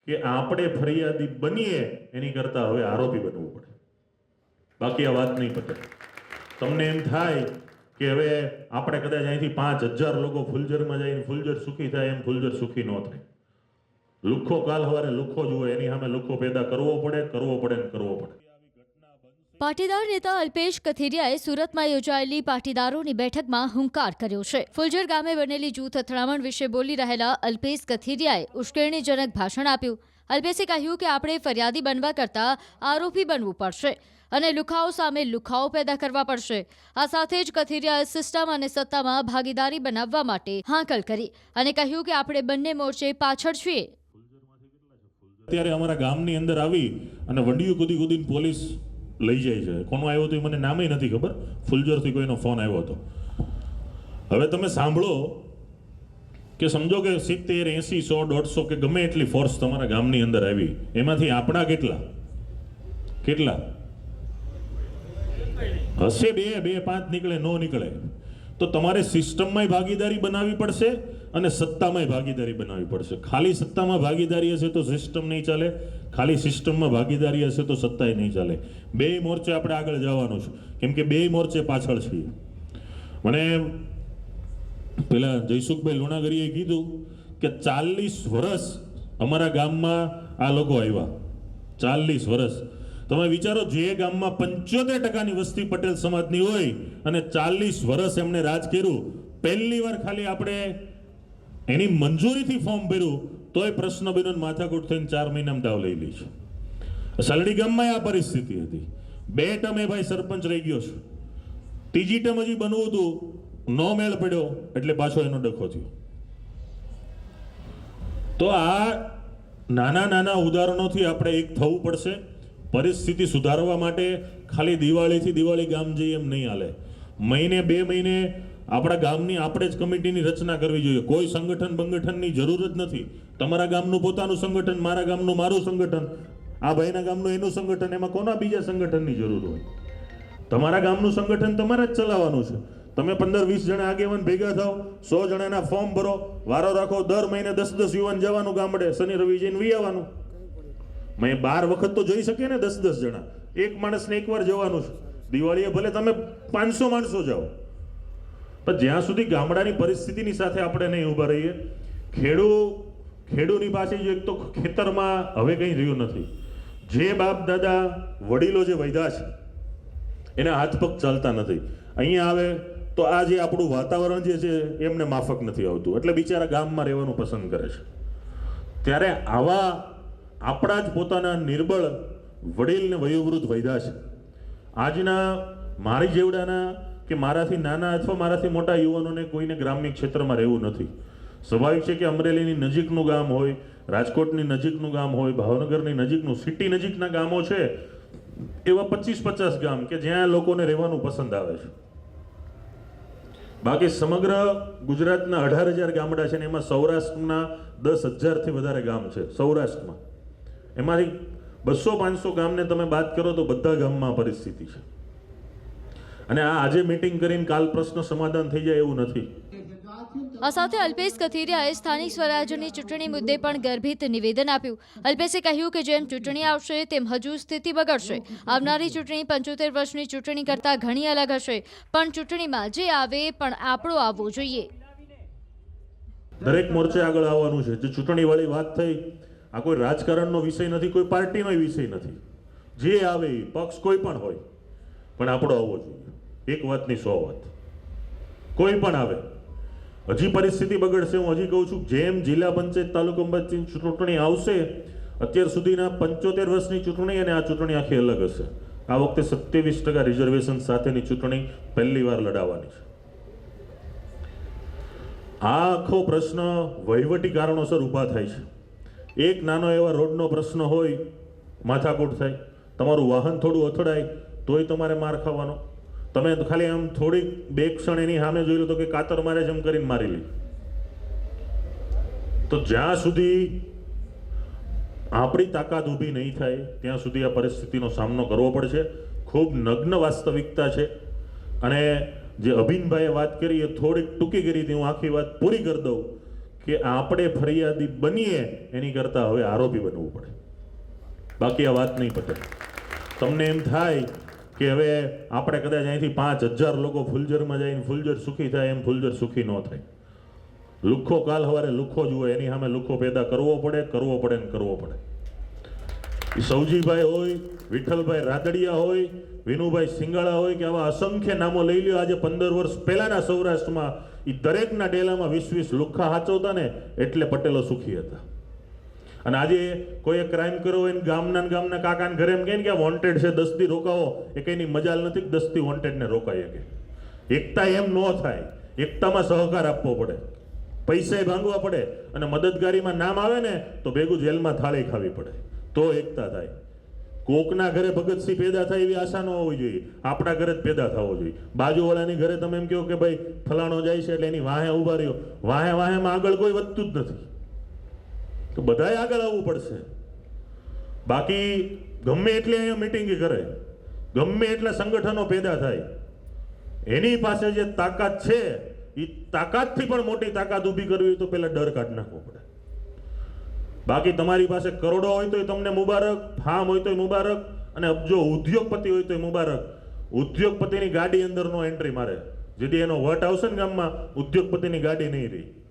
કે આપણે ફરિયાદી બનીએ એની કરતાં હવે આરોપી બનવું પડે, બાકી આ વાત નહીં પતે. તમને એમ થાય કે હવે આપણે કદાચ અહીંથી 5000 લોકો ફુલઝરમાં જઈને ફુલઝર સુખી થાય, એમ ફુલઝર સુખી ન થાય. લુખ્ખો કાલ સવારે લુખ્ખો જ હોય, એની સામે લુખ્ખો પેદા કરવો પડે ને કરવો પડે. પાટીદાર નેતા અલ્પેશ કથિરિયાએ સુરતમાં યોજાયેલી પાટીદારોની બેઠકમાં હુંકાર કર્યો છે. ફુલઝર ગામે બનેલી જૂથ અથડામણ વિશે બોલી રહેલા અલ્પેશ કથિરિયાએ ઉશ્કેરણીજનક ભાષણ આપ્યું. અલ્પેશે કહ્યું કે આપણે ફરિયાદી બનવા કરતાં આરોપી બનવું પડશે અને લુખાઓ સામે લુખાઓ પેદા કરવા પડશે. આ સાથે જ કથિરિયાએ સિસ્ટમ અને સત્તામાં ભાગીદારી બનાવવા માટે હાંકલ કરી અને કહ્યું કે આપણે બંને મોરચે પાછળ છીએ. અત્યારે અમારા ગામની અંદર આવી અને વંડિયું કૂદીને પોલીસ લઈ જાય છે. કોનો આવ્યો તો મને નામે નથી ખબર, ફુલઝરથી કોઈનો ફોન આવ્યો હતો. હવે તમે સાંભળો કે સમજો કે 70, 80, 100, 150 કે ગમે એટલી ફોર્સ તમારા ગામની અંદર આવી, એમાંથી આપણા કેટલા હશે? 2, 5 નીકળે, નો નીકળે. તો તમારે સિસ્ટમમાં ભાગીદારી બનાવવી પડશે અને સત્તામાં ભાગીદારી બનાવવી પડશે. ખાલી સત્તામાં ભાગીદારી હશે તો સિસ્ટમ નહીં ચાલે, ખાલી સિસ્ટમમાં ભાગીદારી હશે તો સત્તાય નહીં ચાલે. બે મોરચે આપણે આગળ જવાનું છે, કેમ કે બે મોરચે પાછળ છીએ. મને પેલા જયસુખભાઈ લુણાગરીએ કીધું કે 40 વર્ષ અમારા ગામમાં આ લોકો આવ્યા. 40 વર્ષ. તમે વિચારો, જે ગામમાં 75% વસ્તી પટેલ સમાજની હોય અને 40 વર્ષ એમણે રાજ કર્યું, પહેલી વાર ખાલી આપણે એની મંજૂરીથી ફોર્મ ભર્યું તોય પ્રશ્ન બન્યો, માથાકૂટ થઈને 4 મહિનામાં દાવ લઈ લી છે. સલડી ગામમાં આ પરિસ્થિતિ હતી. 2 ટર્મ ભાઈ સરપંચ રહી ગયો છે, ત્રીજી ટર્મ હજી બનવું હતું, નો મેળ પડ્યો એટલે પાછો એનો ડખો થયો. તો આ નાના ઉદાહરણોથી આપણે એક થવું પડશે. પરિસ્થિતિ સુધારવા માટે ખાલી દિવાળીથી દિવાળી ગામ જઈએ એમ નહીં હાલે. મહિને 2 મહિને આપણા ગામની આપણે જ કમિટીની રચના કરવી જોઈએ. કોઈ સંગઠનની જરૂર જ નથી. તમારા ગામનું પોતાનું સંગઠન, મારા ગામનું મારું સંગઠન, આ ભાઈના ગામનું એનું સંગઠન, એમાં કોના બીજા સંગઠનની જરૂર હોય? તમારા ગામનું સંગઠન તમારે જ ચલાવવાનું છે. તમે 15-20 જણા આગેવાન ભેગા થાવ, 100 જણાના ફોર્મ ભરો, વારો રાખો, દર મહિને 10 યુવાન જવાનું ગામડે, શનિ રવિ જઈને વી આવવાનું. મેં 12 વખત તો જોઈ શકે ને 10 જણા. એક માણસને એકવાર જવાનું છે. દિવાળીએ ભલે તમે 500 માણસો જાઓ, પણ જ્યાં સુધી ગામડાની પરિસ્થિતિની સાથે આપણે નહીં ઊભા રહીએ, ખેડૂની પાસે જો એક તો ખેતરમાં હવે કંઈ રહ્યું નથી. જે બાપ દાદા વડીલો જે વૈધા છે એના હાથ પગ ચાલતા નથી. અહીંયા આવે તો આ જે આપણું વાતાવરણ જે છે એમને માફક નથી આવતું, એટલે બિચારા ગામમાં રહેવાનું પસંદ કરે છે. ત્યારે આવા આપણા જ પોતાના નિર્બળ વડીલ ને વયોવૃદ્ધ વૈધા છે. આજના મારી જેવડાના કે મારાથી નાના અથવા મારાથી મોટા યુવાનોને કોઈને ગ્રામ્ય ક્ષેત્રમાં રહેવું નથી. સ્વાભાવિક છે કે અમરેલીની નજીકનું ગામ હોય, રાજકોટની નજીકનું ગામ હોય, ભાવનગરની નજીકનું, સિટી નજીકના ગામો છે, એવા 25-50 ગામ કે જ્યાં લોકોને રહેવાનું પસંદ આવે છે. બાકી સમગ્ર ગુજરાતના 18,000 ગામડા છે ને એમાં સૌરાષ્ટ્રના 10,000થી વધારે ગામ છે. સૌરાષ્ટ્રમાં એમાંથી 200-500 ગામને તમે બાદ કરો તો બધા ગામમાં પરિસ્થિતિ છે. અને આ આજે મીટિંગ કરીને કાલ પ્રશ્ન સમાધાન થઈ જાય એવું નથી. આ સાથે અલ્પેશ કથિરિયાએ સ્થાનિક સ્વરાજ્યની ચૂંટણી મુદ્દે પણ ગર્ભિત નિવેદન આપ્યું. અલ્પેશે કહ્યું કે જેમ ચૂંટણી આવશે તેમ હજુ સ્થિતિ બગડશે. આવનારી ચૂંટણી 75 વર્ષની ચૂંટણી કરતાં ઘણી અલગ હશે, પણ ચૂંટણીમાં જે આવે પણ આપણો આવવો જોઈએ. દરેક મોરચે આગળ આવવાનું છે. જે ચૂંટણી વાળી વાત થઈ, આ કોઈ રાજકારણનો વિષય નથી, કોઈ પાર્ટીનો વિષય નથી. જે આવે પક્ષ કોઈ પણ હોય, પણ આપણો આવવો જોઈએ. એક વાતની 100 વાત. કોઈ પણ આવે, હજી પરિસ્થિતિ બગડશે. હું હજી કહું છું, જેમ જિલ્લા પંચાયત, તાલુકા પંચાયત ચૂંટણી આવશે, અત્યાર સુધીના 75 વર્ષની ચૂંટણી અને આ ચૂંટણી આખી અલગ હશે. આ વખતે 27% રિઝર્વેશન સાથેની ચૂંટણી પહેલી વાર લડાવવાની છે. આ આખો પ્રશ્ન વહીવટી કારણોસર ઊભા થાય છે. એક નાનો એવા રોડનો પ્રશ્ન હોય, માથાકૂટ થાય. તમારું વાહન થોડું અથડાય તોય તમારે માર ખાવાનો. તમે ખાલી આમ થોડીક 2 ક્ષણ એની સામે જોઈ લો તો કે કાતર મારે જેમ કરીને મારી લે. તો જ્યાં સુધી આપણી તાકાત ઊભી નહીં થાય ત્યાં સુધી આ પરિસ્થિતિનો સામનો કરવો પડશે. ખૂબ નગ્ન વાસ્તવિકતા છે. અને જે અભિનભાઈએ વાત કરી એ થોડીક ટૂંકી કરી હતી, હું આખી વાત પૂરી કરી દઉં કે આપણે ફરિયાદી બનીએ એની કરતાં હવે આરોપી બનવું પડે, બાકી આ વાત નહીં પતે. તમને એમ થાય કે હવે આપણે કદાચ અહીંથી 5000 લોકો ફુલજરમાં જઈને ફુલજર સુખી થાય, એમ ફુલજર સુખી ન થાય. લુખ્ખો કાલ સવારે લુખ્ખો જ હોય, એની સામે લુખ્ખો પેદા કરવો પડે ને કરવો પડે. એ સૌજીભાઈ હોય, વિઠ્ઠલભાઈ રાદડિયા હોય, વિનુભાઈ સિંગાળા હોય કે આવા અસંખ્ય નામો લઈ લ્યો. આજે 15 વર્ષ પહેલાના સૌરાષ્ટ્રમાં એ દરેકના ડેલામાં 20 લુખ્ખા હાચવતા ને એટલે પટેલો સુખી હતા. અને આજે કોઈએ ક્રાઇમ કર્યો હોય ગામના કાકાને ઘરે એમ કહે ને કે વોન્ટેડ છે 10 દી રોકાવો, એ કઈની મજાલ નથી કે 10 દી વોન્ટેડને રોકાય કે. એકતા એમ ન થાય, એકતામાં સહકાર આપવો પડે, પૈસા ભાંગવા પડે, અને મદદગારીમાં નામ આવે ને તો ભેગું જેલમાં થાળી ખાવી પડે, તો એકતા થાય. કોકના ઘરે ભગતસિંહ પેદા થાય એવી આશા ન હોવી જોઈએ, આપણા ઘરે જ પેદા થવો જોઈએ. બાજુવાળાની ઘરે તમે એમ કહો કે ભાઈ ફલાણો જાય છે એટલે એની વાહે ઉભા રહ્યો, વાહેમાં આગળ કોઈ વધતું જ નથી, તો બધાએ આગળ આવવું પડશે. બાકી ગમે એટલી અહીંયા મિટિંગ કરે, ગમે એટલા સંગઠનો પેદા થાય, એની પાસે જે તાકાત છે એ તાકાતથી પણ મોટી તાકાત ઊભી કરવી તો પહેલા ડર કાઢી નાખવો પડે. બાકી તમારી પાસે કરોડો હોય તો તમને મુબારક, ફાર્મ હોય તો મુબારક, અને જો ઉદ્યોગપતિ હોય તો મુબારક. ઉદ્યોગપતિની ગાડી અંદર નો એન્ટ્રી મારે, જેથી એનો વટ આવશે ને ગામમાં, ઉદ્યોગપતિની ગાડી નહીં રહી.